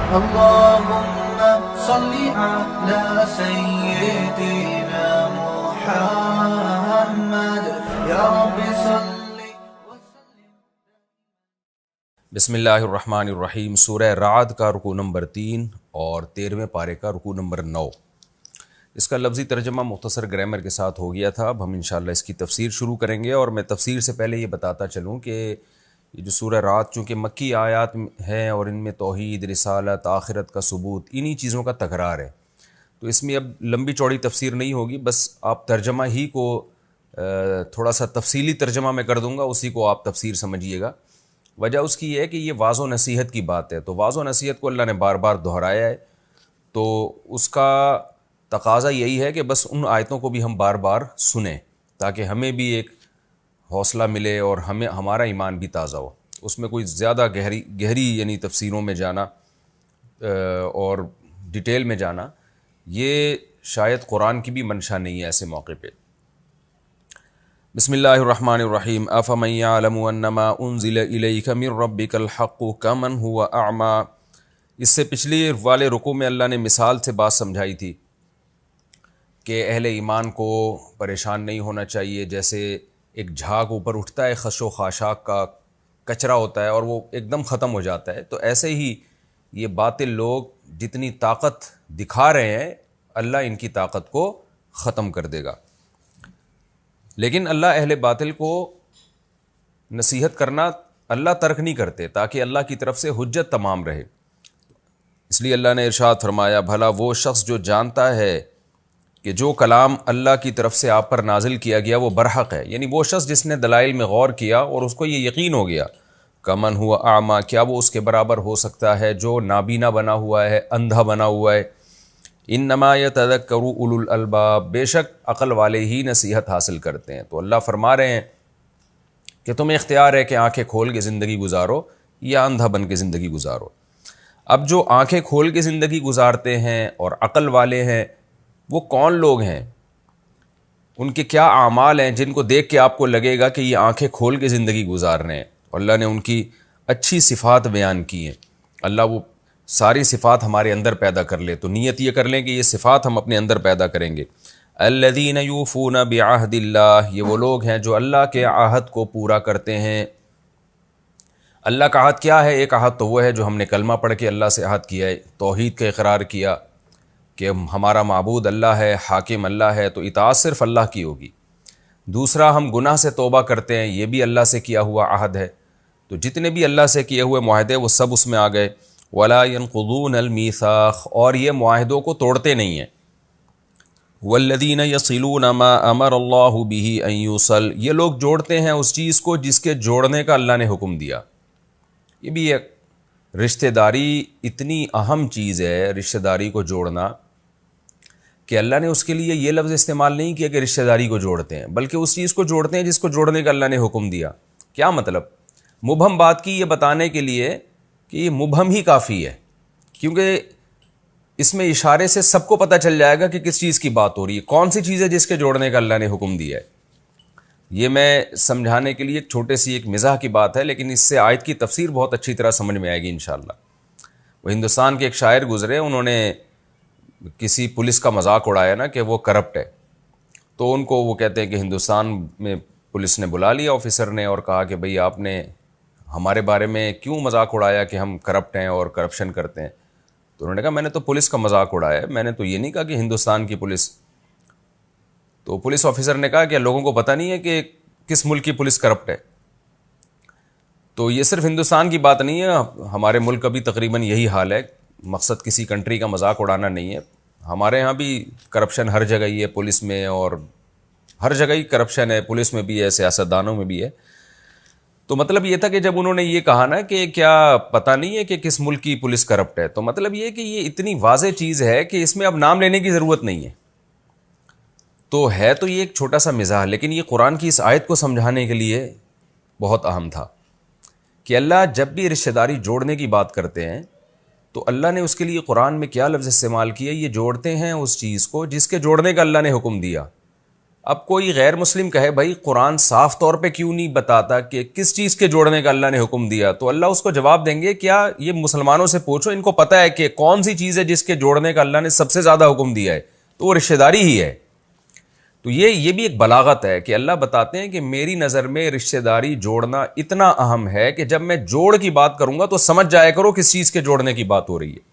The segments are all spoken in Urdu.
اللهم صل على سيدنا محمد یا رب صل وسلم. بسم اللہ الرحمن الرحیم. سورہ رعد کا رکوع نمبر 3 اور 13ویں پارے کا رکوع نمبر 9. اس کا لفظی ترجمہ مختصر گرامر کے ساتھ ہو گیا تھا. اب ہم انشاءاللہ اس کی تفسیر شروع کریں گے، اور میں تفسیر سے پہلے یہ بتاتا چلوں کہ یہ جو سورہ رعد چونکہ مکی آیات ہیں اور ان میں توحید، رسالت، آخرت کا ثبوت، انہی چیزوں کا تکرار ہے، تو اس میں اب لمبی چوڑی تفسیر نہیں ہوگی. بس آپ ترجمہ ہی کو تھوڑا سا تفصیلی ترجمہ میں کر دوں گا، اسی کو آپ تفسیر سمجھیے گا. وجہ اس کی یہ ہے کہ یہ واعظ و نصیحت کی بات ہے، تو واعظ و نصیحت کو اللہ نے بار بار دہرایا ہے، تو اس کا تقاضا یہی ہے کہ بس ان آیتوں کو بھی ہم بار بار سنیں تاکہ ہمیں بھی ایک حوصلہ ملے اور ہمارا ایمان بھی تازہ ہو. اس میں کوئی زیادہ گہری یعنی تفسیروں میں جانا اور ڈیٹیل میں جانا یہ شاید قرآن کی بھی منشا نہیں ہے ایسے موقع پہ. بسم اللہ الرحمن الرحیم. افمن یعلم انما انزل الیک من ربک الحق کمن هو اعمی. اس سے پچھلی والے رکوع میں اللہ نے مثال سے بات سمجھائی تھی کہ اہل ایمان کو پریشان نہیں ہونا چاہیے. جیسے ایک جھاگ اوپر اٹھتا ہے، خش و خاشاک کا کچرا ہوتا ہے اور وہ ایک دم ختم ہو جاتا ہے، تو ایسے ہی یہ باطل لوگ جتنی طاقت دکھا رہے ہیں اللہ ان کی طاقت کو ختم کر دے گا. لیکن اللہ اہل باطل کو نصیحت کرنا اللہ ترک نہیں کرتے تاکہ اللہ کی طرف سے حجت تمام رہے. اس لیے اللہ نے ارشاد فرمایا بھلا وہ شخص جو جانتا ہے کہ جو کلام اللہ کی طرف سے آپ پر نازل کیا گیا وہ برحق ہے، یعنی وہ شخص جس نے دلائل میں غور کیا اور اس کو یہ یقین ہو گیا، کمن ہوا اعمیٰ، کیا وہ اس کے برابر ہو سکتا ہے جو نابینا بنا ہوا ہے، اندھا بنا ہوا ہے. انما یتذکر اولو الالباب، بے شک عقل والے ہی نصیحت حاصل کرتے ہیں. تو اللہ فرما رہے ہیں کہ تمہیں اختیار ہے کہ آنکھیں کھول کے زندگی گزارو یا اندھا بن کے زندگی گزارو. اب جو آنکھیں کھول کے زندگی گزارتے ہیں اور عقل والے ہیں وہ کون لوگ ہیں، ان کے کیا اعمال ہیں جن کو دیکھ کے آپ کو لگے گا کہ یہ آنکھیں کھول کے زندگی گزار رہے ہیں. اور اللہ نے ان کی اچھی صفات بیان کی ہیں. اللہ وہ ساری صفات ہمارے اندر پیدا کر لے، تو نیت یہ کر لیں کہ یہ صفات ہم اپنے اندر پیدا کریں گے. الذین یوفون بعہد اللہ، یہ وہ لوگ ہیں جو اللہ کے عہد کو پورا کرتے ہیں. اللہ کا عہد کیا ہے؟ ایک عہد تو وہ ہے جو ہم نے کلمہ پڑھ کے اللہ سے عہد کیا ہے، توحید کا اقرار کیا کہ ہمارا معبود اللہ ہے، حاکم اللہ ہے، تو اطاعت صرف اللہ کی ہوگی. دوسرا ہم گناہ سے توبہ کرتے ہیں، یہ بھی اللہ سے کیا ہوا عہد ہے. تو جتنے بھی اللہ سے کیے ہوئے معاہدے وہ سب اس میں آ گئے. ولا ينقضون الميثاق، اور یہ معاہدوں کو توڑتے نہیں ہیں. والذین یصلون ما امر اللہ به ان یوصل، یہ لوگ جوڑتے ہیں اس چیز کو جس کے جوڑنے کا اللہ نے حکم دیا. یہ بھی ایک رشتہ داری اتنی اہم چیز ہے، رشتہ داری کو جوڑنا، کہ اللہ نے اس کے لیے یہ لفظ استعمال نہیں کیا کہ رشتہ داری کو جوڑتے ہیں، بلکہ اس چیز کو جوڑتے ہیں جس کو جوڑنے کا اللہ نے حکم دیا. کیا مطلب؟ مبہم بات کی یہ بتانے کے لیے کہ یہ مبہم ہی کافی ہے، کیونکہ اس میں اشارے سے سب کو پتہ چل جائے گا کہ کس چیز کی بات ہو رہی ہے، کون سی چیز ہے جس کے جوڑنے کا اللہ نے حکم دیا ہے. یہ میں سمجھانے کے لیے ایک چھوٹے سی ایک مزاح کی بات ہے، لیکن اس سے آیت کی تفسیر بہت اچھی طرح سمجھ میں آئے گی انشاءاللہ. وہ ہندوستان کے ایک شاعر گزرے، انہوں نے کسی پولیس کا مذاق اڑایا نا کہ وہ کرپٹ ہے، تو ان کو وہ کہتے ہیں کہ ہندوستان میں پولیس نے بلا لیا آفیسر نے اور کہا کہ بھئی آپ نے ہمارے بارے میں کیوں مذاق اڑایا کہ ہم کرپٹ ہیں اور کرپشن کرتے ہیں. تو انہوں نے کہا میں نے تو پولیس کا مذاق اڑایا ہے، میں نے تو یہ نہیں کہا کہ ہندوستان کی پولیس. تو پولیس آفیسر نے کہا کہ لوگوں کو پتہ نہیں ہے کہ کس ملک کی پولیس کرپٹ ہے. تو یہ صرف ہندوستان کی بات نہیں ہے، ہمارے ملک کا بھی تقریباً یہی حال ہے. مقصد کسی کنٹری کا مذاق اڑانا نہیں ہے، ہمارے ہاں بھی کرپشن ہر جگہ ہی ہے، پولیس میں اور ہر جگہ ہی کرپشن ہے، پولیس میں بھی ہے، سیاستدانوں میں بھی ہے. تو مطلب یہ تھا کہ جب انہوں نے یہ کہا نا کہ کیا پتہ نہیں ہے کہ کس ملک کی پولیس کرپٹ ہے، تو مطلب یہ کہ یہ اتنی واضح چیز ہے کہ اس میں اب نام لینے کی ضرورت نہیں ہے. تو ہے تو یہ ایک چھوٹا سا مزاح، لیکن یہ قرآن کی اس آیت کو سمجھانے کے لیے بہت اہم تھا کہ اللہ جب بھی رشتہ داری جوڑنے کی بات کرتے ہیں تو اللہ نے اس کے لیے قرآن میں کیا لفظ استعمال کیا، یہ جوڑتے ہیں اس چیز کو جس کے جوڑنے کا اللہ نے حکم دیا. اب کوئی غیر مسلم کہے بھائی قرآن صاف طور پہ کیوں نہیں بتاتا کہ کس چیز کے جوڑنے کا اللہ نے حکم دیا، تو اللہ اس کو جواب دیں گے کیا یہ مسلمانوں سے پوچھو، ان کو پتہ ہے کہ کون سی چیز ہے جس کے جوڑنے کا اللہ نے سب سے زیادہ حکم دیا ہے، تو وہ رشتہ داری ہی ہے۔ تو یہ بھی ایک بلاغت ہے کہ اللہ بتاتے ہیں کہ میری نظر میں رشتہ داری جوڑنا اتنا اہم ہے کہ جب میں جوڑ کی بات کروں گا تو سمجھ جایا کرو کس چیز کے جوڑنے کی بات ہو رہی ہے۔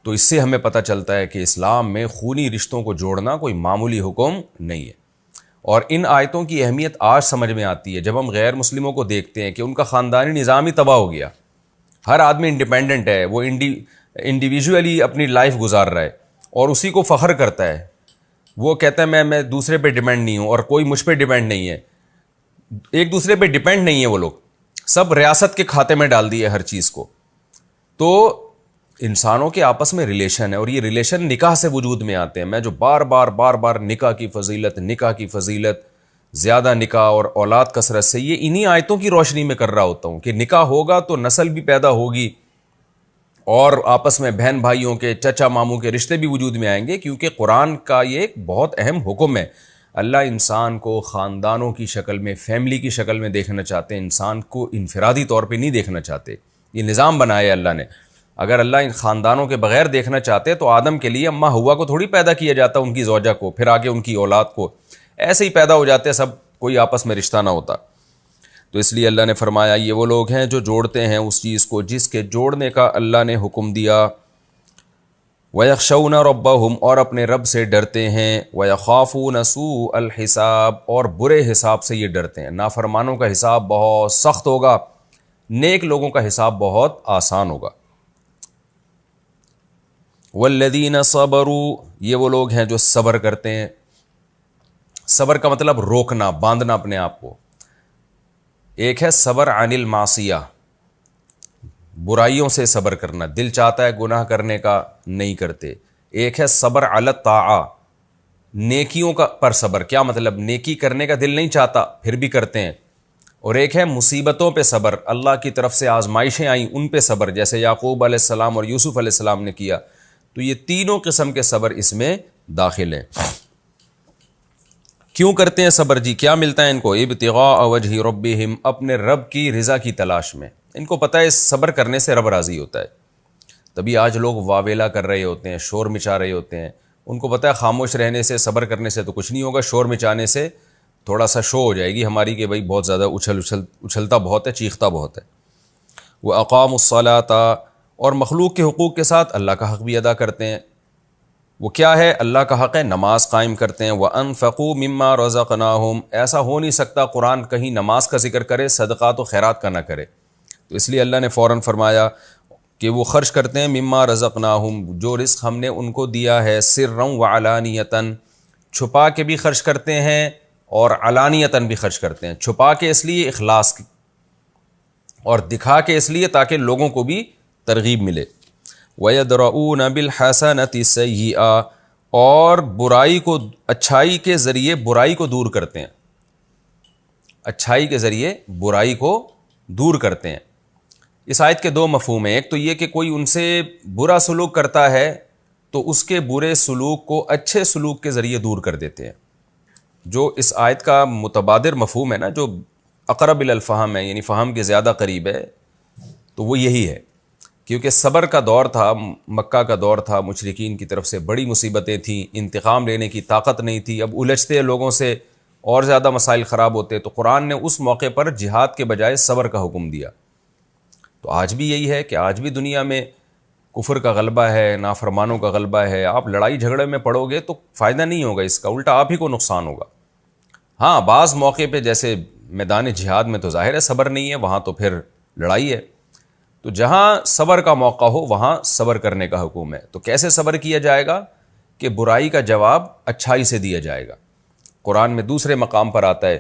تو اس سے ہمیں پتہ چلتا ہے کہ اسلام میں خونی رشتوں کو جوڑنا کوئی معمولی حکم نہیں ہے، اور ان آیتوں کی اہمیت آج سمجھ میں آتی ہے جب ہم غیر مسلموں کو دیکھتے ہیں کہ ان کا خاندانی نظام ہی تباہ ہو گیا، ہر آدمی انڈیپینڈنٹ ہے، وہ انڈیویجولی اپنی لائف گزار رہا ہے اور اسی کو فخر کرتا ہے، وہ کہتا ہے میں دوسرے پہ ڈیپینڈ نہیں ہوں اور کوئی مجھ پہ ڈیپینڈ نہیں ہے، ایک دوسرے پہ ڈیپینڈ نہیں ہے، وہ لوگ سب ریاست کے کھاتے میں ڈال دیے ہر چیز کو۔ تو انسانوں کے آپس میں ریلیشن ہے، اور یہ ریلیشن نکاح سے وجود میں آتے ہیں۔ میں جو بار بار نکاح کی فضیلت زیادہ نکاح اور اولاد کثرت سے، یہ انہی آیتوں کی روشنی میں کر رہا ہوتا ہوں کہ نکاح ہوگا تو نسل بھی پیدا ہوگی اور آپس میں بہن بھائیوں کے چچا ماموں کے رشتے بھی وجود میں آئیں گے، کیونکہ قرآن کا یہ ایک بہت اہم حکم ہے۔ اللہ انسان کو خاندانوں کی شکل میں، فیملی کی شکل میں دیکھنا چاہتے ہیں، انسان کو انفرادی طور پہ نہیں دیکھنا چاہتے۔ یہ نظام بنایا ہے اللہ نے۔ اگر اللہ ان خاندانوں کے بغیر دیکھنا چاہتے تو آدم کے لیے اماں حوا کو تھوڑی پیدا کیا جاتا، ان کی زوجہ کو، پھر آگے ان کی اولاد کو، ایسے ہی پیدا ہو جاتے، سب کوئی آپس میں رشتہ نہ ہوتا۔ تو اس لیے اللہ نے فرمایا یہ وہ لوگ ہیں جو جوڑتے ہیں اس چیز کو جس کے جوڑنے کا اللہ نے حکم دیا۔ وَيَخْشَوْنَ رَبَّهُمْ، اور اپنے رب سے ڈرتے ہیں، وَيَخَافُونَ سُوءَ الْحِسَابِ، اور برے حساب سے یہ ڈرتے ہیں۔ نافرمانوں کا حساب بہت سخت ہوگا، نیک لوگوں کا حساب بہت آسان ہوگا۔ وَالَّذِينَ صَبَرُوا، یہ وہ لوگ ہیں جو صبر کرتے ہیں۔ صبر کا مطلب روکنا، باندھنا اپنے آپ کو۔ ایک ہے صبر عن المعصیہ، برائیوں سے صبر کرنا، دل چاہتا ہے گناہ کرنے کا نہیں کرتے۔ ایک ہے صبر علی الطاعہ، نیکیوں کا پر صبر، کیا مطلب نیکی کرنے کا دل نہیں چاہتا پھر بھی کرتے ہیں۔ اور ایک ہے مصیبتوں پہ صبر، اللہ کی طرف سے آزمائشیں آئیں ان پہ صبر، جیسے یعقوب علیہ السلام اور یوسف علیہ السلام نے کیا۔ تو یہ تینوں قسم کے صبر اس میں داخل ہیں۔ کیوں کرتے ہیں صبر جی؟ کیا ملتا ہے ان کو؟ ابتغاء وجہ ربہم، اپنے رب کی رضا کی تلاش میں۔ ان کو پتہ ہے صبر کرنے سے رب راضی ہوتا ہے، تبھی آج لوگ واویلا کر رہے ہوتے ہیں، شور مچا رہے ہوتے ہیں۔ ان کو پتہ ہے خاموش رہنے سے، صبر کرنے سے تو کچھ نہیں ہوگا، شور مچانے سے تھوڑا سا شو ہو جائے گی ہماری کہ بھائی بہت زیادہ اچھلتا بہت ہے، چیختا بہت ہے۔ وَأَقَامُوا الصَّلَاةَ، اور مخلوق کے حقوق کے ساتھ اللہ کا حق بھی ادا کرتے ہیں۔ وہ کیا ہے؟ اللہ کا حق ہے، نماز قائم کرتے ہیں۔ وَأَنفَقُوا مِمَّا رَزَقْنَاهُمْ، ایسا ہو نہیں سکتا قرآن کہیں نماز کا ذکر کرے صدقات و خیرات کا نہ کرے، تو اس لیے اللہ نے فوراً فرمایا کہ وہ خرچ کرتے ہیں مما رزقناہم، جو رزق ہم نے ان کو دیا ہے، سرًا وعلانیتاً، چھپا کے بھی خرچ کرتے ہیں اور علانیتاً بھی خرچ کرتے ہیں۔ چھپا کے اس لیے اخلاص کی، اور دکھا کے اس لیے تاکہ لوگوں کو بھی ترغیب ملے۔ وَيَدْرَؤُونَ بِالْحَسَنَةِ السَّيِّئَةَ، اور برائی کو، اچھائی کے ذریعے برائی کو دور کرتے ہیں، اچھائی کے ذریعے برائی کو دور کرتے ہیں۔ اس آیت کے دو مفہوم ہیں، ایک تو یہ کہ کوئی ان سے برا سلوک کرتا ہے تو اس کے برے سلوک کو اچھے سلوک کے ذریعے دور کر دیتے ہیں۔ جو اس آیت کا متبادر مفہوم ہے نا، جو اقرب الی الفہم ہے، یعنی فہم کے زیادہ قریب ہے، تو وہ یہی ہے، کیونکہ صبر کا دور تھا، مکہ کا دور تھا، مشرکین کی طرف سے بڑی مصیبتیں تھیں، انتقام لینے کی طاقت نہیں تھی، اب الجھتے لوگوں سے اور زیادہ مسائل خراب ہوتے، تو قرآن نے اس موقع پر جہاد کے بجائے صبر کا حکم دیا۔ تو آج بھی یہی ہے کہ آج بھی دنیا میں کفر کا غلبہ ہے، نافرمانوں کا غلبہ ہے۔ آپ لڑائی جھگڑے میں پڑو گے تو فائدہ نہیں ہوگا اس کا، الٹا آپ ہی کو نقصان ہوگا۔ ہاں، بعض موقع پہ جیسے میدان جہاد میں تو ظاہر ہے صبر نہیں ہے، وہاں تو پھر لڑائی ہے۔ تو جہاں صبر کا موقع ہو وہاں صبر کرنے کا حکم ہے۔ تو کیسے صبر کیا جائے گا؟ کہ برائی کا جواب اچھائی سے دیا جائے گا۔ قرآن میں دوسرے مقام پر آتا ہے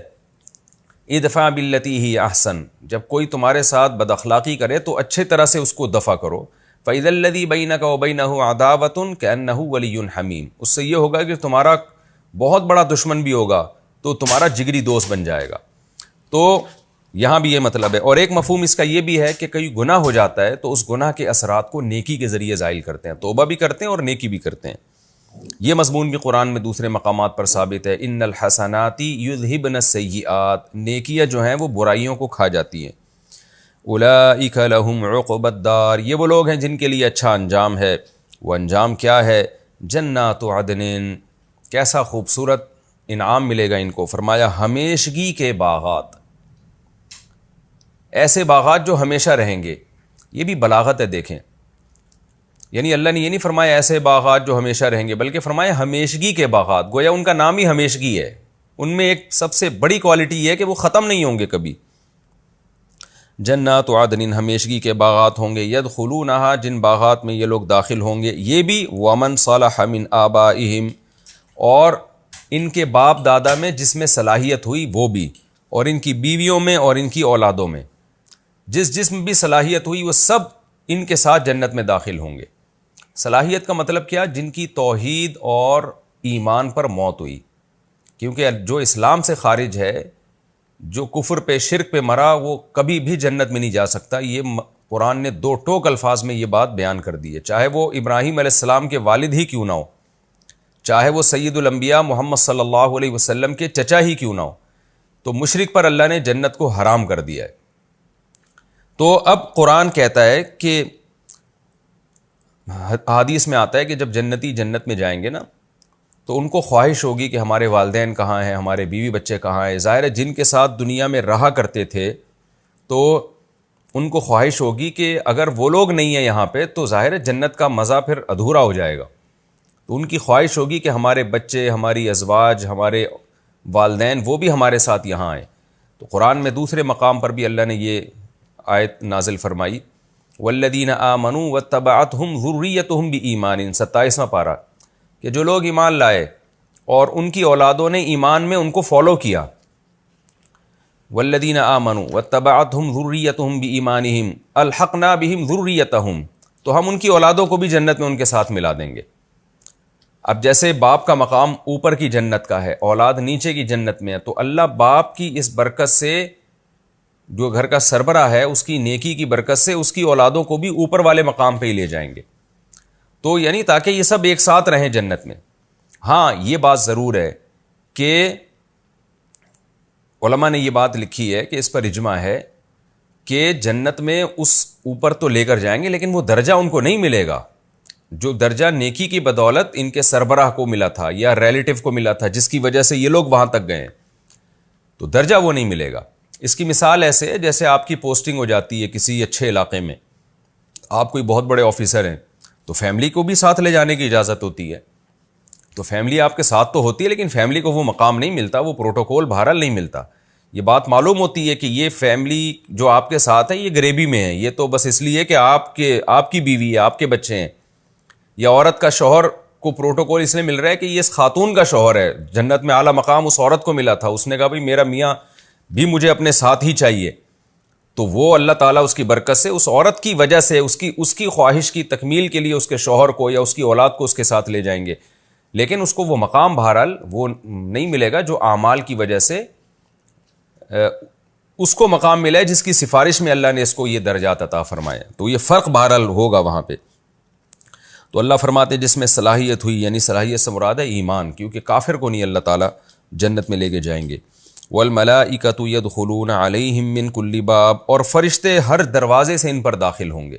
ادفع باللتی ہی احسن، جب کوئی تمہارے ساتھ بد اخلاقی کرے تو اچھے طرح سے اس کو دفع کرو۔ فَإِذَا الَّذِي بَيْنَكَ وَبَيْنَهُ عَدَاوَةٌ كَأَنَّهُ وَلِيٌّ حَمِيمٌ، اس سے یہ ہوگا کہ تمہارا بہت بڑا دشمن بھی ہوگا تو تمہارا جگری دوست بن جائے گا۔ تو یہاں بھی یہ مطلب ہے۔ اور ایک مفہوم اس کا یہ بھی ہے کہ کوئی گناہ ہو جاتا ہے تو اس گناہ کے اثرات کو نیکی کے ذریعے زائل کرتے ہیں، توبہ بھی کرتے ہیں اور نیکی بھی کرتے ہیں۔ یہ مضمون بھی قرآن میں دوسرے مقامات پر ثابت ہے، ان الحسنات یذہبن السیئات، نیکیاں جو ہیں وہ برائیوں کو کھا جاتی ہیں، اولئک لہم عقبی الدار، یہ وہ لوگ ہیں جن کے لیے اچھا انجام ہے۔ وہ انجام کیا ہے؟ جنات عدن، کیسا خوبصورت انعام ملے گا ان کو، فرمایا ہمیشگی کے باغات، ایسے باغات جو ہمیشہ رہیں گے۔ یہ بھی بلاغت ہے، دیکھیں، یعنی اللہ نے یہ نہیں فرمایا ایسے باغات جو ہمیشہ رہیں گے، بلکہ فرمایا ہمیشگی کے باغات، گویا ان کا نام ہی ہمیشگی ہے۔ ان میں ایک سب سے بڑی کوالٹی یہ ہے کہ وہ ختم نہیں ہوں گے کبھی۔ جنات عدن، ہمیشگی کے باغات ہوں گے، یدخلونہا، جن باغات میں یہ لوگ داخل ہوں گے، یہ بھی ومن صلح من آبائہم، اور ان کے باپ دادا میں جس میں صلاحیت ہوئی وہ بھی، اور ان کی بیویوں میں اور ان کی اولادوں میں جس میں بھی صلاحیت ہوئی وہ سب ان کے ساتھ جنت میں داخل ہوں گے۔ صلاحیت کا مطلب کیا؟ جن کی توحید اور ایمان پر موت ہوئی، کیونکہ جو اسلام سے خارج ہے، جو کفر پہ شرک پہ مرا، وہ کبھی بھی جنت میں نہیں جا سکتا۔ یہ قرآن نے دو ٹوک الفاظ میں یہ بات بیان کر دی ہے، چاہے وہ ابراہیم علیہ السلام کے والد ہی کیوں نہ ہو، چاہے وہ سید الانبیاء محمد صلی اللہ علیہ وسلم کے چچا ہی کیوں نہ ہو، تو مشرک پر اللہ نے جنت کو حرام کر دیا ہے۔ تو اب قرآن کہتا ہے کہ حدیث میں آتا ہے کہ جب جنتی جنت میں جائیں گے نا تو ان کو خواہش ہوگی کہ ہمارے والدین کہاں ہیں، ہمارے بیوی بچے کہاں ہیں۔ ظاہر ہے جن کے ساتھ دنیا میں رہا کرتے تھے تو ان کو خواہش ہوگی کہ اگر وہ لوگ نہیں ہیں یہاں پہ تو ظاہر ہے جنت کا مزہ پھر ادھورا ہو جائے گا۔ تو ان کی خواہش ہوگی کہ ہمارے بچے، ہماری ازواج، ہمارے والدین وہ بھی ہمارے ساتھ یہاں آئیں۔ تو قرآن میں دوسرے مقام پر بھی اللہ نے یہ آیت نازل فرمائی، والذین آمنوا واتبعتہم ذریتہم بایمان، 27واں پارہ، کہ جو لوگ ایمان لائے اور ان کی اولادوں نے ایمان میں ان کو فالو کیا، والذین آمنوا واتبعتہم ذریتہم بایمانہم الحقنا بہم ذریتہم، تو ہم ان کی اولادوں کو بھی جنت میں ان کے ساتھ ملا دیں گے۔ اب جیسے باپ کا مقام اوپر کی جنت کا ہے، اولاد نیچے کی جنت میں ہے، تو اللہ باپ کی اس برکت سے، جو گھر کا سربراہ ہے اس کی نیکی کی برکت سے، اس کی اولادوں کو بھی اوپر والے مقام پہ ہی لے جائیں گے۔ تو یعنی تاکہ یہ سب ایک ساتھ رہیں جنت میں۔ ہاں یہ بات ضرور ہے کہ علماء نے یہ بات لکھی ہے کہ اس پر اجماع ہے کہ جنت میں اس اوپر تو لے کر جائیں گے، لیکن وہ درجہ ان کو نہیں ملے گا جو درجہ نیکی کی بدولت ان کے سربراہ کو ملا تھا یا ریلیٹو کو ملا تھا، جس کی وجہ سے یہ لوگ وہاں تک گئے، تو درجہ وہ نہیں ملے گا۔ اس کی مثال ایسے ہے جیسے آپ کی پوسٹنگ ہو جاتی ہے کسی اچھے علاقے میں، آپ کوئی بہت بڑے آفیسر ہیں تو فیملی کو بھی ساتھ لے جانے کی اجازت ہوتی ہے، تو فیملی آپ کے ساتھ تو ہوتی ہے لیکن فیملی کو وہ مقام نہیں ملتا، وہ پروٹوکول بہرحال نہیں ملتا۔ یہ بات معلوم ہوتی ہے کہ یہ فیملی جو آپ کے ساتھ ہے یہ غریبی میں ہے، یہ تو بس اس لیے کہ آپ کی بیوی ہے، آپ کے بچے ہیں، یا عورت کا شوہر کو پروٹوکول اس لیے مل رہا ہے کہ یہ اس خاتون کا شوہر ہے، جنت میں اعلیٰ مقام اس عورت کو ملا تھا، اس نے کہا بھائی میرا میاں بھی مجھے اپنے ساتھ ہی چاہیے، تو وہ اللہ تعالیٰ اس کی برکت سے، اس عورت کی وجہ سے، اس کی خواہش کی تکمیل کے لیے اس کے شوہر کو یا اس کی اولاد کو اس کے ساتھ لے جائیں گے، لیکن اس کو وہ مقام بہرحال وہ نہیں ملے گا جو اعمال کی وجہ سے اس کو مقام ملا ہے، جس کی سفارش میں اللہ نے اس کو یہ درجات عطا فرمایا۔ تو یہ فرق بہرحال ہوگا وہاں پہ۔ تو اللہ فرماتے جس میں صلاحیت ہوئی، یعنی صلاحیت سے مراد ہے ایمان، کیونکہ کافر کو نہیں اللہ تعالیٰ جنت میں لے کے جائیں گے۔ والملائکۃ یدخلون علیہم من کل باب، اور فرشتے ہر دروازے سے ان پر داخل ہوں گے،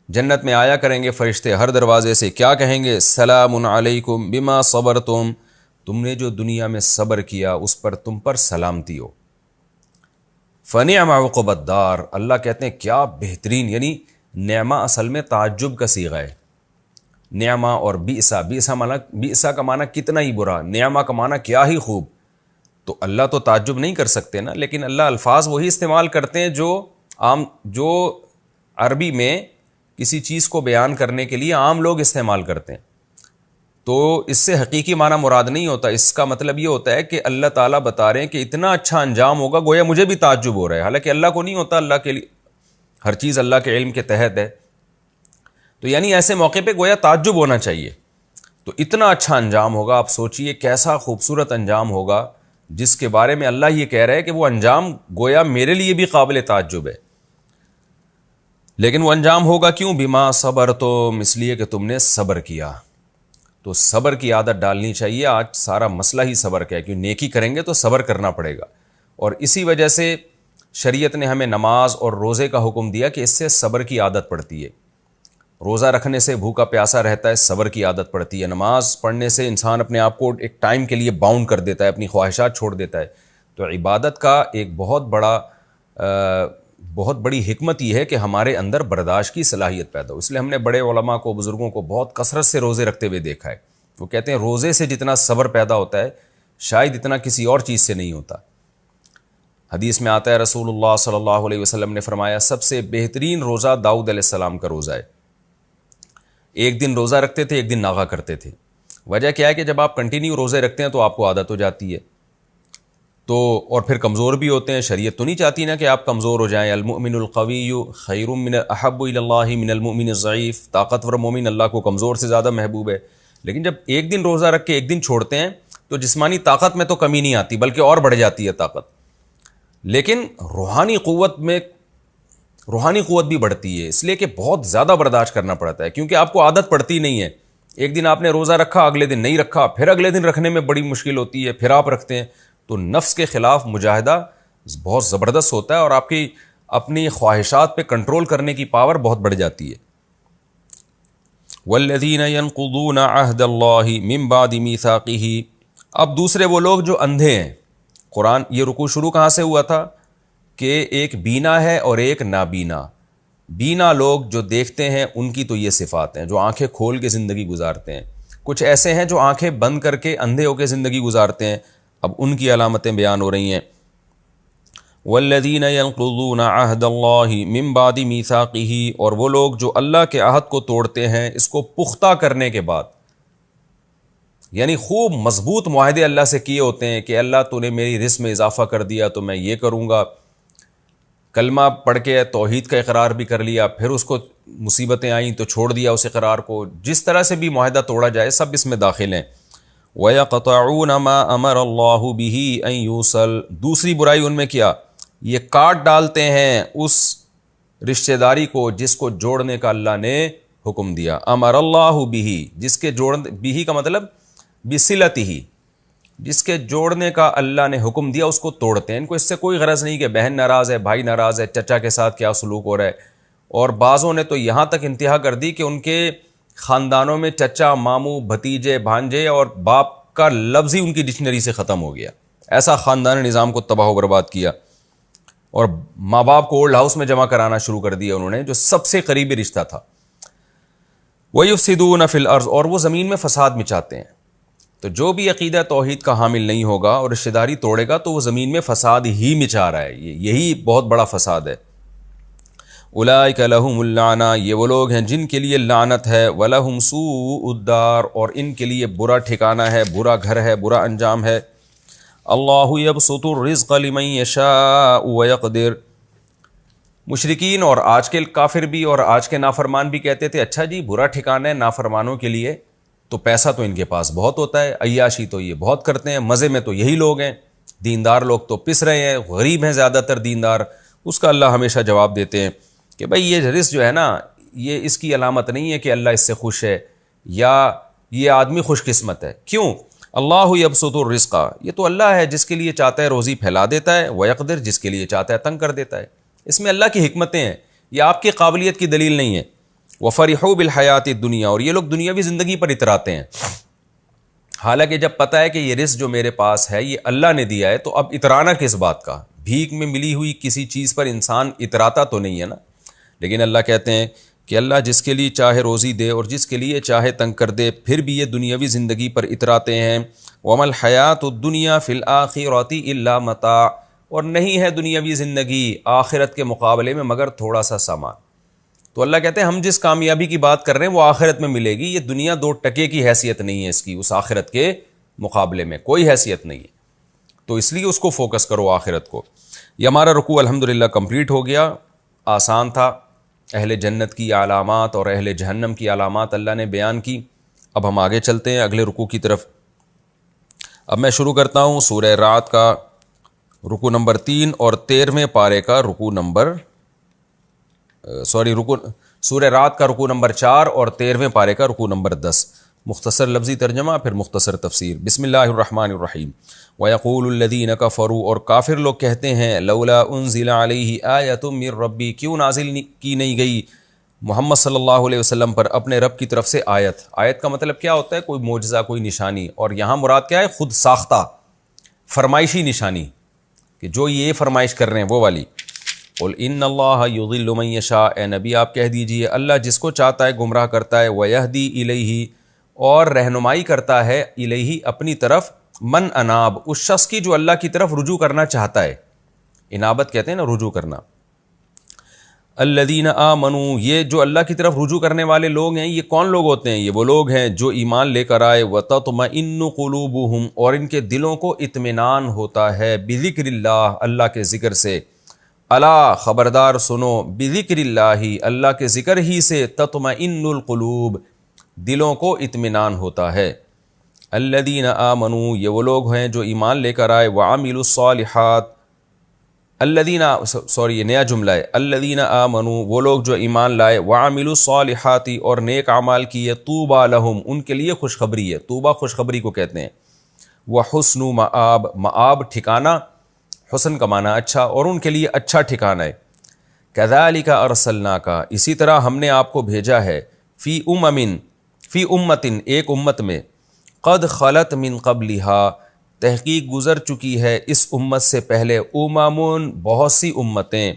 جنت میں آیا کریں گے فرشتے ہر دروازے سے، کیا کہیں گے؟ سلام علیکم بما صبرتم، تم نے جو دنیا میں صبر کیا اس پر تم پر سلامتی ہو۔ فنعم عقبی الدار، اللہ کہتے ہیں کیا بہترین، یعنی نعمہ اصل میں تعجب کا صیغہ ہے، نعمہ اور بئسا کا معنی کتنا ہی برا، نعمہ کا معنی کیا ہی خوب۔ تو اللہ تو تعجب نہیں کر سکتے نا، لیکن اللہ الفاظ وہی استعمال کرتے ہیں جو عربی میں کسی چیز کو بیان کرنے کے لیے عام لوگ استعمال کرتے ہیں، تو اس سے حقیقی معنی مراد نہیں ہوتا۔ اس کا مطلب یہ ہوتا ہے کہ اللہ تعالیٰ بتا رہے ہیں کہ اتنا اچھا انجام ہوگا، گویا مجھے بھی تعجب ہو رہا ہے، حالانکہ اللہ کو نہیں ہوتا، اللہ کے لیے ہر چیز اللہ کے علم کے تحت ہے، تو یعنی ایسے موقع پہ گویا تعجب ہونا چاہیے۔ تو اتنا اچھا انجام ہوگا، آپ سوچئے کیسا خوبصورت انجام ہوگا جس کے بارے میں اللہ یہ کہہ رہا ہے کہ وہ انجام گویا میرے لیے بھی قابل تعجب ہے، لیکن وہ انجام ہوگا کیوں؟ بما صبرتم، اس لیے کہ تم نے صبر کیا۔ تو صبر کی عادت ڈالنی چاہیے. آج سارا مسئلہ ہی صبر کا ہے، کیوں نیکی کریں گے تو صبر کرنا پڑے گا، اور اسی وجہ سے شریعت نے ہمیں نماز اور روزے کا حکم دیا کہ اس سے صبر کی عادت پڑتی ہے. روزہ رکھنے سے بھوکا پیاسا رہتا ہے، صبر کی عادت پڑتی ہے. نماز پڑھنے سے انسان اپنے آپ کو ایک ٹائم کے لیے باؤنڈ کر دیتا ہے، اپنی خواہشات چھوڑ دیتا ہے. تو عبادت کا ایک بہت بڑی حکمت یہ ہے کہ ہمارے اندر برداشت کی صلاحیت پیدا ہو. اس لیے ہم نے بڑے علماء کو، بزرگوں کو بہت کثرت سے روزے رکھتے ہوئے دیکھا ہے. وہ کہتے ہیں روزے سے جتنا صبر پیدا ہوتا ہے شاید اتنا کسی اور چیز سے نہیں ہوتا. حدیث میں آتا ہے رسول اللہ صلی اللہ علیہ وسلم نے فرمایا سب سے بہترین روزہ داؤد علیہ السلام کا روزہ ہے. ایک دن روزہ رکھتے تھے، ایک دن ناغا کرتے تھے. وجہ کیا ہے کہ جب آپ کنٹینیو روزے رکھتے ہیں تو آپ کو عادت ہو جاتی ہے، تو اور پھر کمزور بھی ہوتے ہیں. شریعت تو نہیں چاہتی نا کہ آپ کمزور ہو جائیں. المؤمن القوی خیر من احب الی اللہ من المؤمن الضعیف. طاقتور مومن اللہ کو کمزور سے زیادہ محبوب ہے. لیکن جب ایک دن روزہ رکھ کے ایک دن چھوڑتے ہیں تو جسمانی طاقت میں تو کمی نہیں آتی بلکہ اور بڑھ جاتی ہے طاقت، لیکن روحانی قوت بھی بڑھتی ہے. اس لیے کہ بہت زیادہ برداشت کرنا پڑتا ہے، کیونکہ آپ کو عادت پڑتی نہیں ہے. ایک دن آپ نے روزہ رکھا، اگلے دن نہیں رکھا، پھر اگلے دن رکھنے میں بڑی مشکل ہوتی ہے، پھر آپ رکھتے ہیں. تو نفس کے خلاف مجاہدہ بہت زبردست ہوتا ہے اور آپ کی اپنی خواہشات پہ کنٹرول کرنے کی پاور بہت بڑھ جاتی ہے. والذین ینقضون عہد اللہ من بعد میثاقہ. اب دوسرے وہ لوگ جو اندھے ہیں. قرآن یہ رکوع شروع کہاں سے ہوا تھا کہ ایک بینا ہے اور ایک نابینا. بینا لوگ جو دیکھتے ہیں ان کی تو یہ صفات ہیں، جو آنکھیں کھول کے زندگی گزارتے ہیں. کچھ ایسے ہیں جو آنکھیں بند کر کے اندھے ہو کے زندگی گزارتے ہیں. اب ان کی علامتیں بیان ہو رہی ہیں. والذین ینقضون عہد اللہ من بعد میثاقہ. اور وہ لوگ جو اللہ کے عہد کو توڑتے ہیں اس کو پختہ کرنے کے بعد، یعنی خوب مضبوط معاہدے اللہ سے کیے ہوتے ہیں کہ اللہ تو نے میری رزق میں اضافہ کر دیا تو میں یہ کروں گا. کلمہ پڑھ کے توحید کا اقرار بھی کر لیا، پھر اس کو مصیبتیں آئیں تو چھوڑ دیا اس اقرار کو. جس طرح سے بھی معاہدہ توڑا جائے سب اس میں داخل ہیں. وَيَقْطَعُونَ مَا أَمَرَ اللَّهُ بِهِ أَن يُوصَلَ. دوسری برائی ان میں کیا، یہ کاٹ ڈالتے ہیں اس رشتہ داری کو جس کو جوڑنے کا اللہ نے حکم دیا. امر اللہ بہ، جس کے بہ کا مطلب بصلتہ، جس کے جوڑنے کا اللہ نے حکم دیا اس کو توڑتے ہیں. ان کو اس سے کوئی غرض نہیں کہ بہن ناراض ہے، بھائی ناراض ہے، چچا کے ساتھ کیا سلوک ہو رہا ہے. اور بعضوں نے تو یہاں تک انتہا کر دی کہ ان کے خاندانوں میں چچا، ماموں، بھتیجے، بھانجے اور باپ کا لفظ ہی ان کی ڈکشنری سے ختم ہو گیا. ایسا خاندان نظام کو تباہ و برباد کیا. اور ماں باپ کو اولڈ ہاؤس میں جمع کرانا شروع کر دیا انہوں نے، جو سب سے قریبی رشتہ تھا. وَيُفْسِدُونَ فِي الْأَرْضِ. اور وہ زمین میں فساد مچاتے ہیں. تو جو بھی عقیدہ توحید کا حامل نہیں ہوگا اور رشتہ داری توڑے گا تو وہ زمین میں فساد ہی مچا رہا ہے. یہی بہت بڑا فساد ہے. اولئک لہم اللعنہ. یہ وہ لوگ ہیں جن کے لیے لعنت ہے. ولہم سوء الدار. اور ان کے لیے برا ٹھکانہ ہے، برا گھر ہے، برا انجام ہے. اللہ یبسط الرزق لمن یشاء ویقدر. مشرکین اور آج کے کافر بھی اور آج کے نافرمان بھی کہتے تھے اچھا جی برا ٹھکانہ ہے نافرمانوں کے لیے، تو پیسہ تو ان کے پاس بہت ہوتا ہے، عیاشی تو یہ بہت کرتے ہیں، مزے میں تو یہی لوگ ہیں، دیندار لوگ تو پس رہے ہیں، غریب ہیں زیادہ تر دیندار. اس کا اللہ ہمیشہ جواب دیتے ہیں کہ بھائی یہ رزق جو ہے نا یہ اس کی علامت نہیں ہے کہ اللہ اس سے خوش ہے یا یہ آدمی خوش قسمت ہے. کیوں؟ اللہ یبسط الرزق. یہ تو اللہ ہے جس کے لیے چاہتا ہے روزی پھیلا دیتا ہے، ویقدر جس کے لیے چاہتا ہے تنگ کر دیتا ہے. اس میں اللہ کی حکمتیں ہیں، یہ آپ کی قابلیت کی دلیل نہیں ہے. وفرحوا بالحیات الدنیا. اور یہ لوگ دنیاوی زندگی پر اتراتے ہیں، حالانکہ جب پتہ ہے کہ یہ رزق جو میرے پاس ہے یہ اللہ نے دیا ہے تو اب اترانا کس بات کا. بھیک میں ملی ہوئی کسی چیز پر انسان اتراتا تو نہیں ہے نا. لیکن اللہ کہتے ہیں کہ اللہ جس کے لیے چاہے روزی دے اور جس کے لیے چاہے تنگ کر دے، پھر بھی یہ دنیاوی زندگی پر اتراتے ہیں. وَمَا الْحَيَاةُ الدُّنْيَا فِي الْآخِرَةِ إِلَّا مَتَاعٌ. اور نہیں ہے دنیاوی زندگی آخرت کے مقابلے میں مگر تھوڑا سا سامان. تو اللہ کہتے ہیں ہم جس کامیابی کی بات کر رہے ہیں وہ آخرت میں ملے گی. یہ دنیا 2 ٹکے کی حیثیت نہیں ہے اس کی، اس آخرت کے مقابلے میں کوئی حیثیت نہیں ہے. تو اس لیے اس کو فوکس کرو آخرت کو. یہ ہمارا رکوع الحمدللہ کمپلیٹ ہو گیا. آسان تھا. اہل جنت کی علامات اور اہل جہنم کی علامات اللہ نے بیان کی. اب ہم آگے چلتے ہیں اگلے رکوع کی طرف. اب میں شروع کرتا ہوں سورہ رعد کا رکوع نمبر 3 اور 13ویں پارے کا رکوع نمبر سورہ رعد کا رکوع نمبر 4 اور 13ویں پارے کا رکوع نمبر 10. مختصر لفظی ترجمہ پھر مختصر تفسیر۔ بسم اللہ الرحمن الرحیم۔ وَيَقُولُ الَّذِينَ كَفَرُوا، اور کافر لوگ کہتے ہیں، لولا انزل علیہ آیۃ من ربی، کیوں نازل کی نہیں گئی محمد صلی اللہ علیہ وسلم پر اپنے رب کی طرف سے آیت۔ آیت کا مطلب کیا ہوتا ہے؟ کوئی معجزہ، کوئی نشانی، اور یہاں مراد کیا ہے؟ خود ساختہ فرمائشی نشانی، کہ جو یہ فرمائش کر رہے ہیں وہ والی۔ قل ان اللہ یضل من یشاء، اے نبی آپ کہہ دیجئے اللہ جس کو چاہتا ہے گمراہ کرتا ہے، ویہدی الیہ، اور رہنمائی کرتا ہے، الیہ اپنی طرف، من اناب، اس شخص کی جو اللہ کی طرف رجوع کرنا چاہتا ہے۔ انابت کہتے ہیں نا، رجوع کرنا۔ الذین آمنوا، یہ جو اللہ کی طرف رجوع کرنے والے لوگ ہیں، یہ کون لوگ ہوتے ہیں؟ یہ وہ لوگ ہیں جو ایمان لے کر آئے، وتطمئن قلوبہم، اور ان کے دلوں کو اطمینان ہوتا ہے، بذکر اللہ، اللہ کے ذکر سے۔ الا، خبردار سنو، بذکر اللہ، اللہ کے ذکر ہی سے تطمئن القلوب، دلوں کو اطمینان ہوتا ہے۔ الذین آمنوا، یہ وہ لوگ ہیں جو ایمان لے کر آئے، وعملوا الصالحات، الذین، سوری یہ نیا جملہ ہے، الذین آمنوا، وہ لوگ جو ایمان لائے، وعملوا الصالحات، اور نیک اعمال کیے، طوبی لہم، ان کے لیے خوشخبری ہے، طوبہ خوشخبری کو کہتے ہیں، وحسن مآب، مآب ٹھکانہ، حسن کا معنی اچھا، اور ان کے لیے اچھا ٹھکانہ ہے۔ کذالک ارسلناک، اسی طرح ہم نے آپ کو بھیجا ہے، فی امت، ایک امت میں، قد خلت من قبلہا، تحقیق گزر چکی ہے اس امت سے پہلے، امم، بہت سی امتیں۔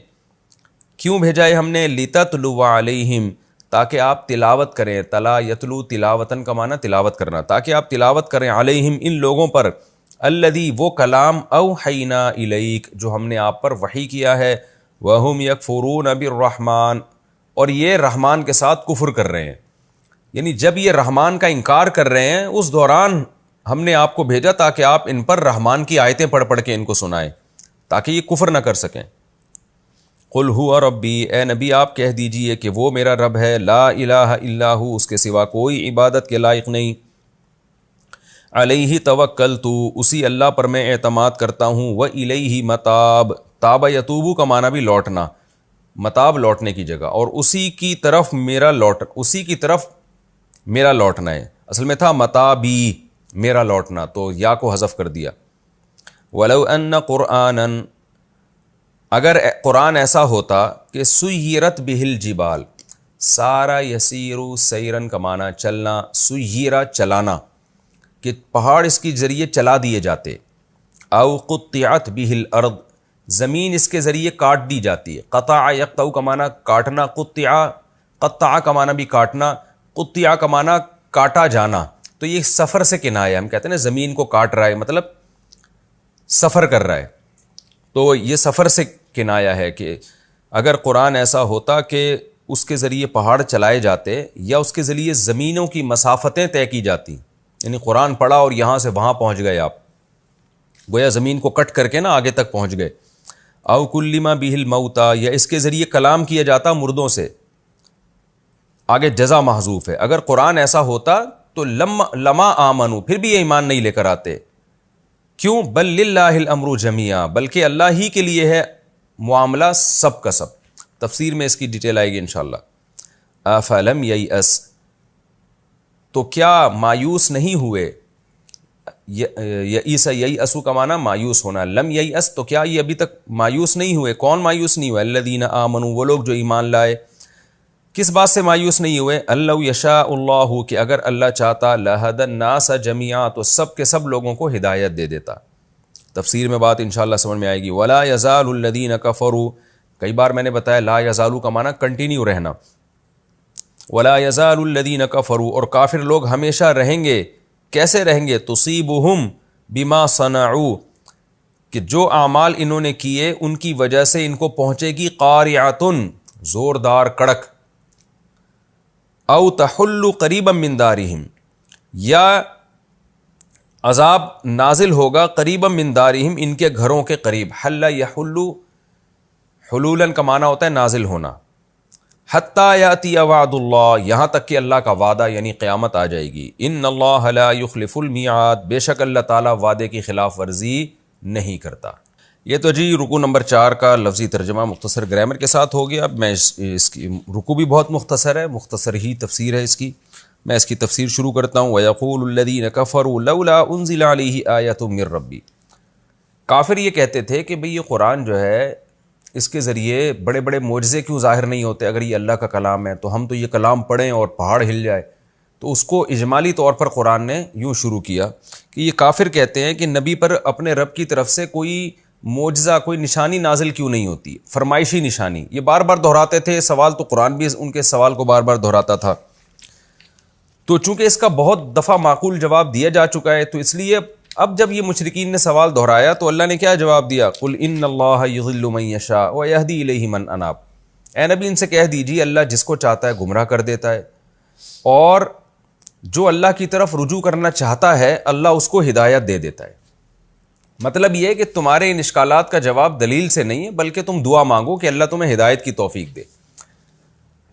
کیوں بھیجا ہے ہم نے؟ لتتلو علیہم، تاکہ آپ تلاوت کریں، تلا یتلو تلاوتن کا معنی تلاوت کرنا، تاکہ آپ تلاوت کریں، علیہم ان لوگوں پر، الذی وہ کلام، اوحینا الیک، جو ہم نے آپ پر وحی کیا ہے، وہم یکفرون بالرحمن، اور یہ رحمان کے ساتھ کفر کر رہے ہیں، یعنی جب یہ رحمان کا انکار کر رہے ہیں اس دوران ہم نے آپ کو بھیجا تاکہ آپ ان پر رحمان کی آیتیں پڑھ پڑھ کے ان کو سنائیں، تاکہ یہ کفر نہ کر سکیں۔ قل هو ربی، اے نبی آپ کہہ دیجئے کہ وہ میرا رب ہے، لا الہ الا ہو، اس کے سوا کوئی عبادت کے لائق نہیں، علیہ توکلت، اسی اللہ پر میں اعتماد کرتا ہوں، والیہ متاب، تاب یتوبو کا معنی بھی لوٹنا، متاب لوٹنے کی جگہ، اور اسی کی طرف میرا لوٹنا ہے، اصل میں تھا متابی، میرا لوٹنا، تو یا کو حذف کر دیا۔ ولو ان قرآنا، اگر قرآن ایسا ہوتا کہ سیرت بہ الجبال، سارا یسیر سیرن کا معنی چلنا، سیرا چلانا، کہ پہاڑ اس کے ذریعے چلا دیے جاتے، او قطعت بہ الارض، زمین اس کے ذریعے کاٹ دی جاتی ہے، قطع یقطع کا معنی کاٹنا، قطع کا معنی بھی کاٹنا، قطع کا معنی کاٹا جانا، تو یہ سفر سے کنایہ، ہم کہتے ہیں نا زمین کو کاٹ رہا ہے، مطلب سفر کر رہا ہے، تو یہ سفر سے کنایہ ہے کہ اگر قرآن ایسا ہوتا کہ اس کے ذریعے پہاڑ چلائے جاتے، یا اس کے ذریعے زمینوں کی مسافتیں طے کی جاتی، یعنی قرآن پڑھا اور یہاں سے وہاں پہنچ گئے آپ، گویا زمین کو کٹ کر کے نا آگے تک پہنچ گئے، او کلم بہ الموتیٰ، یا اس کے ذریعے کلام کیا جاتا مردوں سے، آگے جزا محذوف ہے، اگر قرآن ایسا ہوتا تو لما آمنو، پھر بھی یہ ایمان نہیں لے کر آتے، کیوں؟ بل للہ الامر جمیعا، بلکہ اللہ ہی کے لیے ہے معاملہ سب کا سب، تفسیر میں اس کی ڈیٹیل آئے گی انشاءاللہ۔ افلم ییأس، تو کیا مایوس نہیں ہوئے، یئیس ییأسو کا معنی مایوس ہونا، لم ییأس، تو کیا یہ ابھی تک مایوس نہیں ہوئے؟ کون مایوس نہیں ہوئے؟ الذین آمنوا، وہ لوگ جو ایمان لائے۔ کس بات سے مایوس نہیں ہوئے؟ اللہ یشاء اللہ، کہ اگر اللہ چاہتا، لہدی الناس جمیعا، تو سب کے سب لوگوں کو ہدایت دے دیتا۔ تفسیر میں بات انشاءاللہ سمجھ میں آئے گی۔ ولا یزال الذین کفروا، کئی بار میں نے بتایا لا یزالو کا معنی کنٹینیو رہنا، ولا یزال الذین کفروا، اور کافر لوگ ہمیشہ رہیں گے، کیسے رہیں گے؟ تصیبہم بما صنعوا، کہ جو اعمال انہوں نے کیے ان کی وجہ سے ان کو پہنچے گی قارعۃن، زوردار کڑک، او تحل قریبا من دارہم، یا عذاب نازل ہوگا قریبا من دارہم، ان کے گھروں کے قریب، حل یحل، حلولاً کا معنی ہوتا ہے نازل ہونا، حتی یاتی وعد اللہ، یہاں تک کہ اللہ کا وعدہ یعنی قیامت آ جائے گی، ان اللہ لا یخلف المیعاد، بے شک اللہ تعالیٰ وعدے کی خلاف ورزی نہیں کرتا۔ یہ تو جی رکوع نمبر 4 کا لفظی ترجمہ مختصر گرامر کے ساتھ ہو گیا۔ اب میں اس کی رکوع بھی بہت مختصر ہے، مختصر ہی تفسیر ہے اس کی، میں اس کی تفسیر شروع کرتا ہوں. وَيَقُولُ الَّذِينَ كَفَرُوا لَوْلَا أُنزِلَ عَلَيْهِ آيَةٌ مِّن رَّبِّهِ. کافر یہ کہتے تھے کہ بھئی یہ قرآن جو ہے اس کے ذریعے بڑے بڑے معجزے کیوں ظاہر نہیں ہوتے؟ اگر یہ اللہ کا کلام ہے تو ہم تو یہ کلام پڑھیں اور پہاڑ ہل جائے. تو اس کو اجمالی طور پر قرآن نے یوں شروع کیا کہ یہ کافر کہتے ہیں کہ نبی پر اپنے رب کی طرف سے کوئی معجزہ، کوئی نشانی نازل کیوں نہیں ہوتی، فرمائشی نشانی. یہ بار بار دہراتے تھے سوال، تو قرآن بھی ان کے سوال کو بار بار دہراتا تھا. تو چونکہ اس کا بہت دفعہ معقول جواب دیا جا چکا ہے، تو اس لیے اب جب یہ مشرکین نے سوال دہرایا تو اللہ نے کیا جواب دیا؟ قل ان اللہ یضل من یشاء ویہدی الیہ من اناب. اے نبی ان سے کہہ دیجیے اللہ جس کو چاہتا ہے گمراہ کر دیتا ہے، اور جو اللہ کی طرف رجوع کرنا چاہتا ہے اللہ اس کو ہدایت دے دیتا ہے. مطلب یہ ہے کہ تمہارے ان اشکالات کا جواب دلیل سے نہیں ہے، بلکہ تم دعا مانگو کہ اللہ تمہیں ہدایت کی توفیق دے.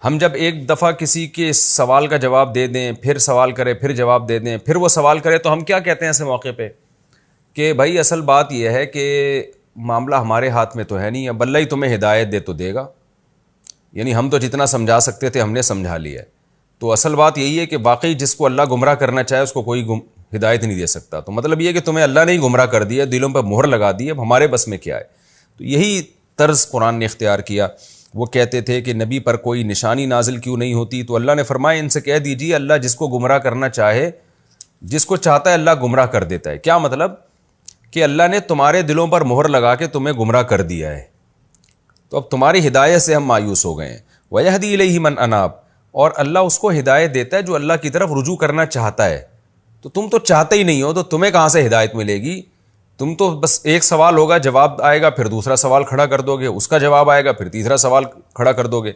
ہم جب ایک دفعہ کسی کے سوال کا جواب دے دیں، پھر سوال کرے، پھر جواب دے دیں، پھر وہ سوال کرے، تو ہم کیا کہتے ہیں ایسے موقع پہ کہ بھائی اصل بات یہ ہے کہ معاملہ ہمارے ہاتھ میں تو ہے نہیں، اب اللہ ہی تمہیں ہدایت دے تو دے گا. یعنی ہم تو جتنا سمجھا سکتے تھے ہم نے سمجھا لیا ہے. تو اصل بات یہی ہے کہ واقعی جس کو اللہ گمراہ کرنا چاہے اس کو کوئی ہدایت نہیں دے سکتا. تو مطلب یہ ہے کہ تمہیں اللہ نے ہی گمراہ کر دیا، دلوں پر مہر لگا دی، اب ہمارے بس میں کیا ہے. تو یہی طرز قرآن نے اختیار کیا. وہ کہتے تھے کہ نبی پر کوئی نشانی نازل کیوں نہیں ہوتی؟ تو اللہ نے فرمایا ان سے کہہ دیجیے اللہ جس کو گمراہ کرنا چاہے، جس کو چاہتا ہے اللہ گمراہ کر دیتا ہے. کیا مطلب؟ کہ اللہ نے تمہارے دلوں پر مہر لگا کے تمہیں گمراہ کر دیا ہے، تو اب تمہاری ہدایت سے ہم مایوس ہو گئے ہیں. وَيَهْدِي إِلَيْهِ مَنْ أَنَابَ. اور اللہ اس کو ہدایت دیتا ہے جو اللہ کی طرف رجوع کرنا چاہتا ہے. تو تم تو چاہتے ہی نہیں ہو، تو تمہیں کہاں سے ہدایت ملے گی؟ تم تو بس ایک سوال ہوگا، جواب آئے گا، پھر دوسرا سوال کھڑا کر دو گے، اس کا جواب آئے گا، پھر تیسرا سوال کھڑا کر دو گے.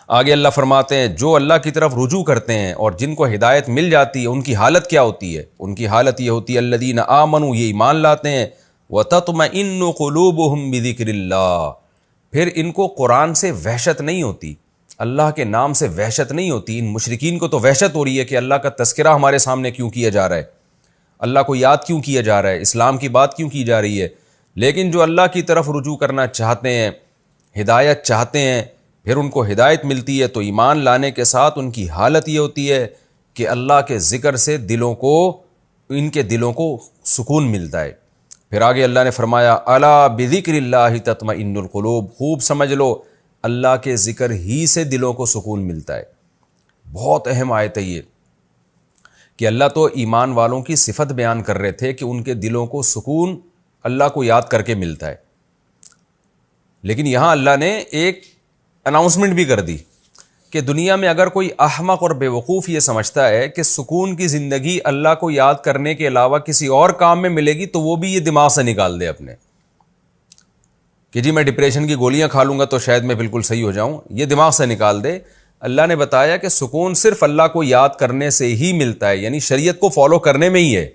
آگے اللہ فرماتے ہیں جو اللہ کی طرف رجوع کرتے ہیں اور جن کو ہدایت مل جاتی ہے ان کی حالت کیا ہوتی ہے؟ ان کی حالت یہ ہوتی ہے الذین آمنوا، یہ ایمان لاتے ہیں، وتطمئن قلوبہم بذکر اللہ. پھر ان کو قرآن سے وحشت نہیں ہوتی، اللہ کے نام سے وحشت نہیں ہوتی. ان مشرکین کو تو وحشت ہو رہی ہے کہ اللہ کا تذکرہ ہمارے سامنے کیوں کیا جا رہا ہے، اللہ کو یاد کیوں کیا جا رہا ہے، اسلام کی بات کیوں کی جا رہی ہے. لیکن جو اللہ کی طرف رجوع کرنا چاہتے ہیں، ہدایت چاہتے ہیں، پھر ان کو ہدایت ملتی ہے، تو ایمان لانے کے ساتھ ان کی حالت یہ ہوتی ہے کہ اللہ کے ذکر سے ان کے دلوں کو سکون ملتا ہے. پھر آگے اللہ نے فرمایا الا بذکر اللہ تطمئن القلوب. خوب سمجھ لو اللہ کے ذکر ہی سے دلوں کو سکون ملتا ہے. بہت اہم آیت ہے یہ کہ اللہ تو ایمان والوں کی صفت بیان کر رہے تھے کہ ان کے دلوں کو سکون اللہ کو یاد کر کے ملتا ہے، لیکن یہاں اللہ نے ایک اناؤنسمنٹ بھی کر دی کہ دنیا میں اگر کوئی احمق اور بے وقوف یہ سمجھتا ہے کہ سکون کی زندگی اللہ کو یاد کرنے کے علاوہ کسی اور کام میں ملے گی، تو وہ بھی یہ دماغ سے نکال دے اپنے کہ جی میں ڈپریشن کی گولیاں کھا لوں گا تو شاید میں بالکل صحیح ہو جاؤں. یہ دماغ سے نکال دے. اللہ نے بتایا کہ سکون صرف اللہ کو یاد کرنے سے ہی ملتا ہے، یعنی شریعت کو فالو کرنے میں ہی ہے.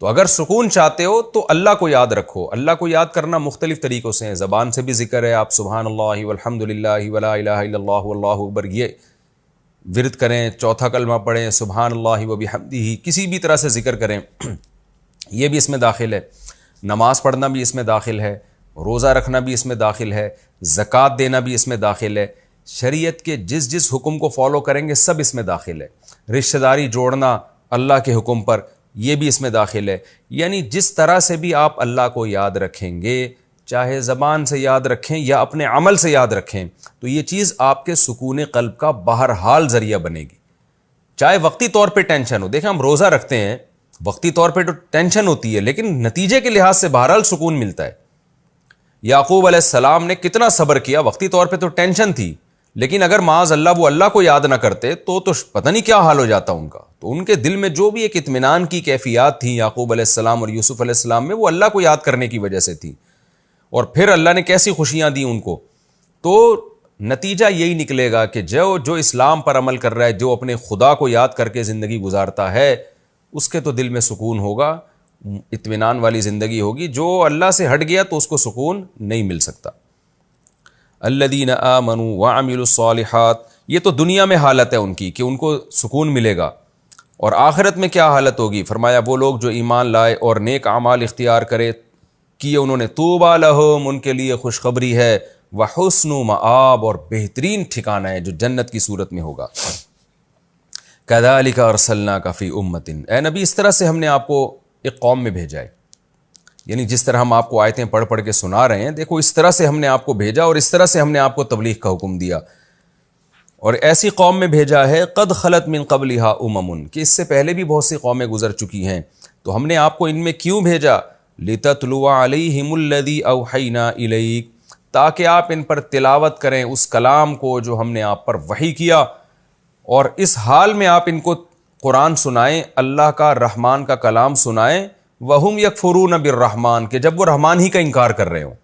تو اگر سکون چاہتے ہو تو اللہ کو یاد رکھو. اللہ کو یاد کرنا مختلف طریقوں سے ہے، زبان سے بھی ذکر ہے، آپ سبحان اللہ والحمد للہ ولا الہ الا اللہ واللہ اکبر یہ ورد کریں، چوتھا کلمہ پڑھیں، سبحان اللہ وبحمدہ، کسی بھی طرح سے ذکر کریں، یہ بھی اس میں داخل ہے. نماز پڑھنا بھی اس میں داخل ہے، روزہ رکھنا بھی اس میں داخل ہے، زکوٰۃ دینا بھی اس میں داخل ہے. شریعت کے جس حکم کو فالو کریں گے سب اس میں داخل ہے. رشتہ داری جوڑنا اللہ کے حکم پر، یہ بھی اس میں داخل ہے. یعنی جس طرح سے بھی آپ اللہ کو یاد رکھیں گے، چاہے زبان سے یاد رکھیں یا اپنے عمل سے یاد رکھیں، تو یہ چیز آپ کے سکون قلب کا بہرحال ذریعہ بنے گی. چاہے وقتی طور پہ ٹینشن ہو. دیکھیں ہم روزہ رکھتے ہیں، وقتی طور پہ تو ٹینشن ہوتی ہے، لیکن نتیجے کے لحاظ سے بہرحال سکون ملتا ہے. یعقوب علیہ السلام نے کتنا صبر کیا، وقتی طور پہ تو ٹینشن تھی، لیکن اگر معاذ اللہ وہ اللہ کو یاد نہ کرتے تو پتہ نہیں کیا حال ہو جاتا ان کا. تو ان کے دل میں جو بھی ایک اطمینان کی کیفیات تھیں یعقوب علیہ السلام اور یوسف علیہ السلام میں، وہ اللہ کو یاد کرنے کی وجہ سے تھی. اور پھر اللہ نے کیسی خوشیاں دی ان کو. تو نتیجہ یہی نکلے گا کہ جو اسلام پر عمل کر رہا ہے، جو اپنے خدا کو یاد کر کے زندگی گزارتا ہے، اس کے تو دل میں سکون ہوگا، اطمینان والی زندگی ہوگی. جو اللہ سے ہٹ گیا تو اس کو سکون نہیں مل سکتا. الذین آمنوا وعملوا الصالحات، یہ تو دنیا میں حالت ہے ان کی کہ ان کو سکون ملے گا. اور آخرت میں کیا حالت ہوگی؟ فرمایا وہ لوگ جو ایمان لائے اور نیک اعمال اختیار کیے انہوں نے، طوبی لہم، ان کے لیے خوشخبری ہے، وحسن مآب، اور بہترین ٹھکانہ ہے جو جنت کی صورت میں ہوگا. کذالک ارسلناک فی امۃ، اے نبی اس طرح سے ہم نے آپ کو ایک قوم میں بھیجا ہے، یعنی جس طرح ہم آپ کو آیتیں پڑھ پڑھ کے سنا رہے ہیں، دیکھو اس طرح سے ہم نے آپ کو بھیجا اور اس طرح سے ہم نے آپ کو تبلیغ کا حکم دیا، اور ایسی قوم میں بھیجا ہے قد خلت من قبلھا امم، کہ اس سے پہلے بھی بہت سی قومیں گزر چکی ہیں، تو ہم نے آپ کو ان میں کیوں بھیجا؟ لتتلو علیہم الذی اوحینا الیک، تاکہ آپ ان پر تلاوت کریں اس کلام کو جو ہم نے آپ پر وحی کیا، اور اس حال میں آپ ان کو قرآن سنائیں، اللہ کا رحمان کا کلام سنائیں، وہم یکفرون بالرحمن، کہ جب وہ رحمان ہی کا انکار کر رہے ہوں۔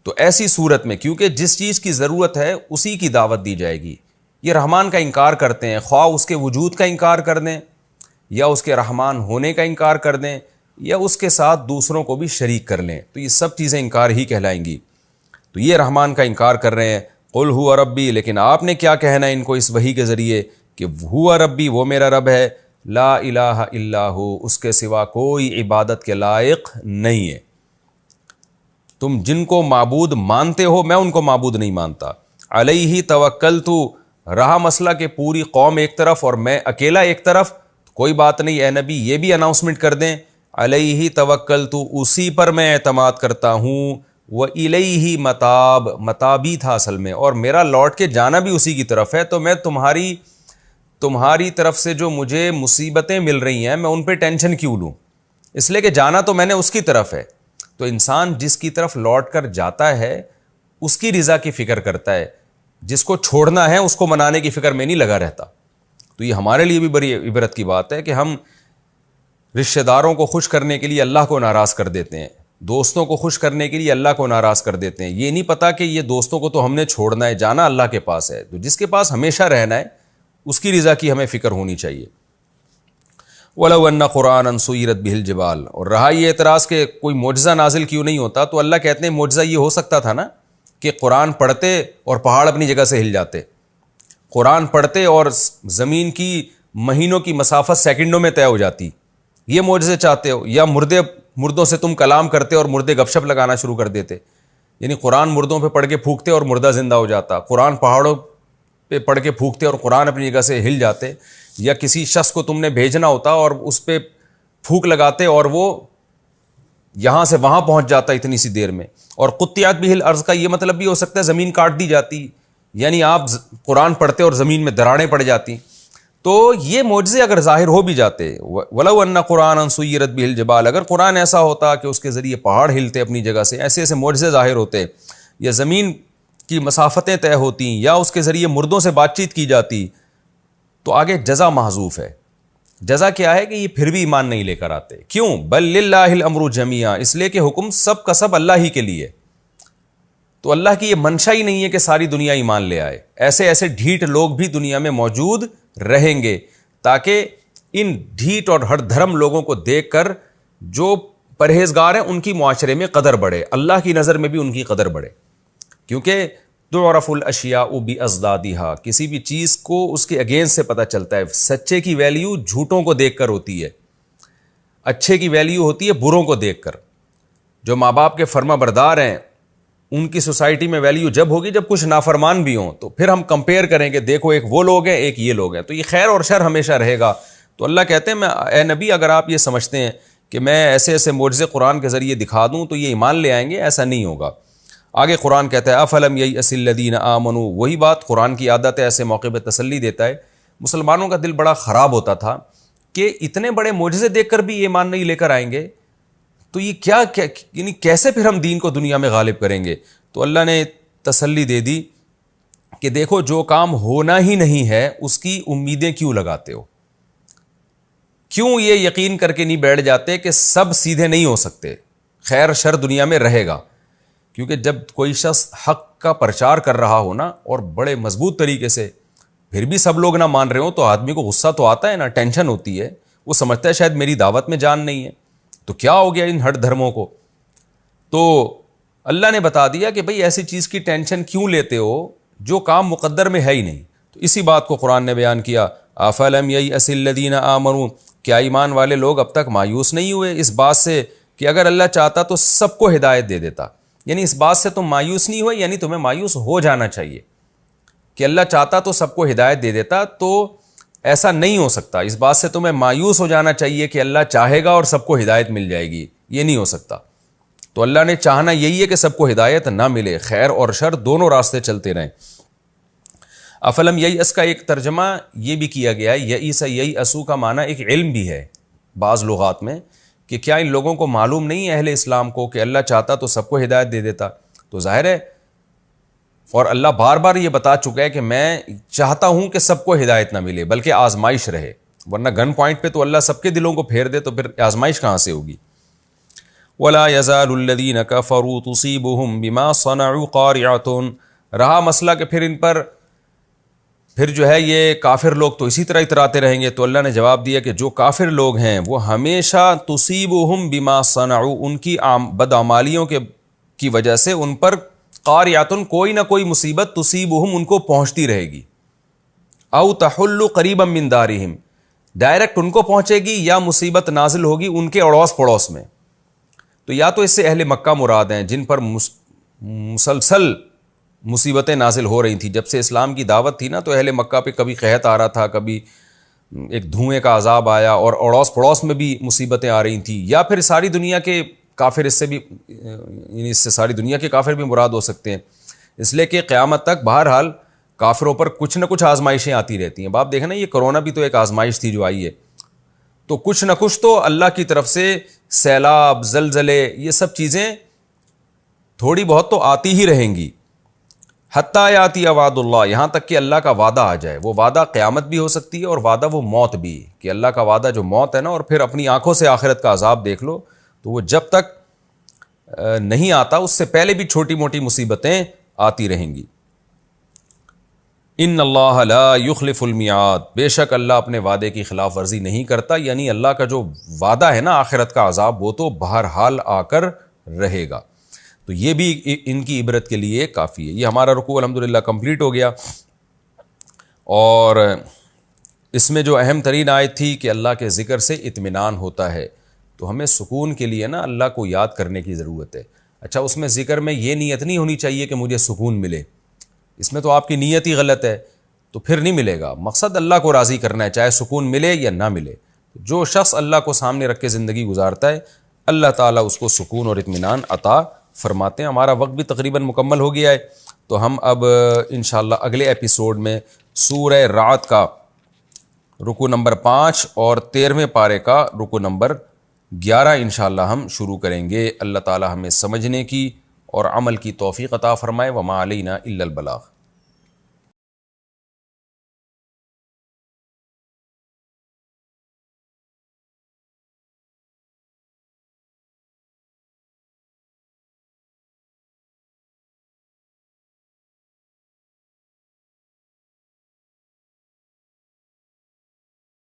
تو ایسی صورت میں کیونکہ جس چیز کی ضرورت ہے اسی کی دعوت دی جائے گی، یہ رحمان کا انکار کرتے ہیں، خواہ اس کے وجود کا انکار کر دیں یا اس کے رحمان ہونے کا انکار کر دیں یا اس کے ساتھ دوسروں کو بھی شریک کر لیں، تو یہ سب چیزیں انکار ہی کہلائیں گی۔ تو یہ رحمان کا انکار کر رہے ہیں، قل هو ربی، لیکن آپ نے کیا کہنا ہے ان کو اس وحی کے ذریعے کہ ہوا ربی، وہ میرا رب ہے، لا الہ الا ہو، اس کے سوا کوئی عبادت کے لائق نہیں ہے، تم جن کو معبود مانتے ہو میں ان کو معبود نہیں مانتا، علیہ توکلت، رہا مسئلہ کہ پوری قوم ایک طرف اور میں اکیلا ایک طرف، کوئی بات نہیں، اے نبی یہ بھی اناؤنسمنٹ کر دیں، علیہ توکلت، اسی پر میں اعتماد کرتا ہوں، وإلیہ متاب، متابی تھا اصل میں، اور میرا لوٹ کے جانا بھی اسی کی طرف ہے، تو میں تمہاری طرف سے جو مجھے مصیبتیں مل رہی ہیں میں ان پہ ٹینشن کیوں لوں، اس لیے کہ جانا تو میں نے اس کی طرف ہے۔ تو انسان جس کی طرف لوٹ کر جاتا ہے اس کی رضا کی فکر کرتا ہے، جس کو چھوڑنا ہے اس کو منانے کی فکر میں نہیں لگا رہتا۔ تو یہ ہمارے لیے بھی بڑی عبرت کی بات ہے کہ ہم رشتہ داروں کو خوش کرنے کے لیے اللہ کو ناراض کر دیتے ہیں، دوستوں کو خوش کرنے کے لیے اللہ کو ناراض کر دیتے ہیں، یہ نہیں پتہ کہ یہ دوستوں کو تو ہم نے چھوڑنا ہے، جانا اللہ کے پاس ہے، تو جس کے پاس ہمیشہ رہنا ہے اس کی رضا کی ہمیں فکر ہونی چاہیے۔ وَلَوْ أَنَّ قُرْآنًا سُيِّرَتْ بِهِ الْجِبَالُ، اور رہا یہ اعتراض کہ کوئی معجزہ نازل کیوں نہیں ہوتا، تو اللہ کہتے ہیں معجزہ یہ ہو سکتا تھا نا کہ قرآن پڑھتے اور پہاڑ اپنی جگہ سے ہل جاتے، قرآن پڑھتے اور زمین کی مہینوں کی مسافت سیکنڈوں میں طے ہو جاتی، یہ معجزے چاہتے ہو؟ یا مردوں سے تم کلام کرتے اور مردے گپ شپ لگانا شروع کر دیتے، یعنی قرآن مردوں پہ پڑھ کے پھونکتے اور مردہ زندہ ہو جاتا، قرآن پہاڑوں پہ پڑھ کے پھونکتے اور قرآن اپنی جگہ سے ہل جاتے، یا کسی شخص کو تم نے بھیجنا ہوتا اور اس پہ پھونک لگاتے اور وہ یہاں سے وہاں پہنچ جاتا اتنی سی دیر میں۔ اور قطعت بہ الارض کا یہ مطلب بھی ہو سکتا ہے زمین کاٹ دی جاتی، یعنی آپ قرآن پڑھتے اور زمین میں دراڑیں پڑ جاتی۔ تو یہ معجزے اگر ظاہر ہو بھی جاتے، وَلَوْ أَنَّ قُرْآنًا سُيِّرَتْ بِهِ الْجِبَالُ، اگر قرآن ایسا ہوتا کہ اس کے ذریعے پہاڑ ہلتے اپنی جگہ سے، ایسے ایسے معجزے ظاہر ہوتے، یا زمین کی مسافتیں طے ہوتی، یا اس کے ذریعے مردوں سے بات چیت کی جاتی، تو آگے جزا محذوف ہے۔ جزا کیا ہے کہ یہ پھر بھی ایمان نہیں لے کر آتے، کیوں؟ بل للہ الامر جمیعا، اس لیے کہ حکم سب کا سب اللہ ہی کے لیے، تو اللہ کی یہ منشا ہی نہیں ہے کہ ساری دنیا ایمان لے آئے، ایسے ایسے ڈھیٹ لوگ بھی دنیا میں موجود رہیں گے، تاکہ ان ڈھیٹ اور ہر دھرم لوگوں کو دیکھ کر جو پرہیزگار ہیں ان کی معاشرے میں قدر بڑھے، اللہ کی نظر میں بھی ان کی قدر بڑھے، کیونکہ تعرف الاشیاء بازدادها، کسی بھی چیز کو اس کے اگینسٹ سے پتہ چلتا ہے، سچے کی ویلیو جھوٹوں کو دیکھ کر ہوتی ہے، اچھے کی ویلیو ہوتی ہے بروں کو دیکھ کر۔ جو ماں باپ کے فرما بردار ہیں ان کی سوسائٹی میں ویلیو جب ہوگی جب کچھ نافرمان بھی ہوں، تو پھر ہم کمپیئر کریں کہ دیکھو ایک وہ لوگ ہیں ایک یہ لوگ ہیں، تو یہ خیر اور شر ہمیشہ رہے گا۔ تو اللہ کہتے ہیں اے نبی اگر آپ یہ سمجھتے ہیں کہ میں ایسے ایسے معجزے قرآن کے ذریعے دکھا دوں تو یہ ایمان لے آئیں گے، ایسا نہیں ہوگا۔ آگے قرآن کہتا ہے افلم ییأس الذین آمنوا، وہی بات قرآن کی عادت ہے ایسے موقع پہ تسلی دیتا ہے۔ مسلمانوں کا دل بڑا خراب ہوتا تھا کہ اتنے بڑے معجزے دیکھ کر بھی ایمان نہیں لے کر آئیں گے، تو یہ کیا یعنی کیسے پھر ہم دین کو دنیا میں غالب کریں گے؟ تو اللہ نے تسلی دے دی کہ دیکھو جو کام ہونا ہی نہیں ہے اس کی امیدیں کیوں لگاتے ہو، کیوں یہ یقین کر کے نہیں بیٹھ جاتے کہ سب سیدھے نہیں ہو سکتے، خیر شر دنیا میں رہے گا۔ کیونکہ جب کوئی شخص حق کا پرچار کر رہا ہو نا اور بڑے مضبوط طریقے سے، پھر بھی سب لوگ نہ مان رہے ہوں تو آدمی کو غصہ تو آتا ہے نا، ٹینشن ہوتی ہے، وہ سمجھتا ہے شاید میری دعوت میں جان نہیں ہے، تو کیا ہو گیا ان ہٹ دھرموں کو۔ تو اللہ نے بتا دیا کہ بھئی ایسی چیز کی ٹینشن کیوں لیتے ہو جو کام مقدر میں ہے ہی نہیں۔ تو اسی بات کو قرآن نے بیان کیا، افلم ییأس الذین آمنوا، کیا ایمان والے لوگ اب تک مایوس نہیں ہوئے اس بات سے کہ اگر اللہ چاہتا تو سب کو ہدایت دے دیتا، یعنی اس بات سے تم مایوس نہیں ہوئے، یعنی تمہیں مایوس ہو جانا چاہیے کہ اللہ چاہتا تو سب کو ہدایت دے دیتا۔ تو ایسا نہیں ہو سکتا. اس بات سے تمہیں مایوس ہو جانا چاہیے کہ اللہ چاہے گا اور سب کو ہدایت مل جائے گی، یہ نہیں ہو سکتا. تو اللہ نے چاہنا یہی ہے کہ سب کو ہدایت نہ ملے، خیر اور شر دونوں راستے چلتے رہیں. افلم ییأس کا ایک ترجمہ یہ بھی کیا گیا ہے، یئیس ییأسو کا معنی ایک علم بھی ہے بعض لغات میں، کہ کیا ان لوگوں کو معلوم نہیں ہے اہل اسلام کو کہ اللہ چاہتا تو سب کو ہدایت دے دیتا. تو ظاہر ہے، اور اللہ بار بار یہ بتا چکا ہے کہ میں چاہتا ہوں کہ سب کو ہدایت نہ ملے بلکہ آزمائش رہے، ورنہ گن پوائنٹ پہ تو اللہ سب کے دلوں کو پھیر دے تو پھر آزمائش کہاں سے ہوگی. وَلَا يَزَالُ الَّذِينَ كَفَرُوا تُصِيبُهُمْ بِمَا صَنَعُوا قَارِعَةٌ. رہا مسئلہ کہ پھر ان پر پھر جو ہے یہ کافر لوگ تو اسی طرح اتراتے رہیں گے. تو اللہ نے جواب دیا کہ جو کافر لوگ ہیں وہ ہمیشہ تصیبہم بما صنعوا، ان کی بدعمالیوں کی وجہ سے ان پر قاریاتن کوئی نہ کوئی مصیبت تصیبہم ان کو پہنچتی رہے گی. او تحل قریبا من دارہم، ڈائریکٹ ان کو پہنچے گی یا مصیبت نازل ہوگی ان کے اڑوس پڑوس میں. تو یا تو اس سے اہل مکہ مراد ہیں جن پر مسلسل مصیبتیں نازل ہو رہی تھیں جب سے اسلام کی دعوت تھی نا، تو اہل مکہ پہ کبھی قحط آ رہا تھا، کبھی ایک دھوئیں کا عذاب آیا، اور اڑوس پڑوس میں بھی مصیبتیں آ رہی تھیں. یا پھر ساری دنیا کے کافر اس سے بھی، یعنی اس سے ساری دنیا کے کافر بھی مراد ہو سکتے ہیں، اس لیے کہ قیامت تک بہرحال کافروں پر کچھ نہ کچھ آزمائشیں آتی رہتی ہیں. باپ دیکھیں نا، یہ کرونا بھی تو ایک آزمائش تھی جو آئی ہے، تو کچھ نہ کچھ تو اللہ کی طرف سے سیلاب، زلزلے، یہ سب چیزیں تھوڑی بہت تو آتی ہی رہیں گی. حتیٰ یاتی وعد اللہ، یہاں تک کہ اللہ کا وعدہ آ جائے. وہ وعدہ قیامت بھی ہو سکتی ہے اور وعدہ وہ موت بھی، کہ اللہ کا وعدہ جو موت ہے نا، اور پھر اپنی آنکھوں سے آخرت کا عذاب دیکھ لو. تو وہ جب تک نہیں آتا اس سے پہلے بھی چھوٹی موٹی مصیبتیں آتی رہیں گی. ان اللہ لا یخلف المیعاد، بے شک اللہ اپنے وعدے کی خلاف ورزی نہیں کرتا. یعنی اللہ کا جو وعدہ ہے نا آخرت کا عذاب، وہ تو بہرحال آ کر رہے گا. تو یہ بھی ان کی عبرت کے لیے کافی ہے. یہ ہمارا رکوع الحمدللہ کمپلیٹ ہو گیا، اور اس میں جو اہم ترین آیت تھی کہ اللہ کے ذکر سے اطمینان ہوتا ہے. تو ہمیں سکون کے لیے نا اللہ کو یاد کرنے کی ضرورت ہے. اچھا، اس میں ذکر میں یہ نیت نہیں ہونی چاہیے کہ مجھے سکون ملے، اس میں تو آپ کی نیت ہی غلط ہے، تو پھر نہیں ملے گا. مقصد اللہ کو راضی کرنا ہے، چاہے سکون ملے یا نہ ملے. جو شخص اللہ کو سامنے رکھ کے زندگی گزارتا ہے، اللہ تعالیٰ اس کو سکون اور اطمینان عطا فرماتے ہیں. ہمارا وقت بھی تقریباً مکمل ہو گیا ہے، تو ہم اب انشاءاللہ اگلے ایپیسوڈ میں سورہ رعد کا رکوع نمبر 5 اور 13ویں پارے کا رکوع نمبر 11 انشاءاللہ ہم شروع کریں گے. اللہ تعالیٰ ہمیں سمجھنے کی اور عمل کی توفیق عطا فرمائے. وما علینا الا البلاغ.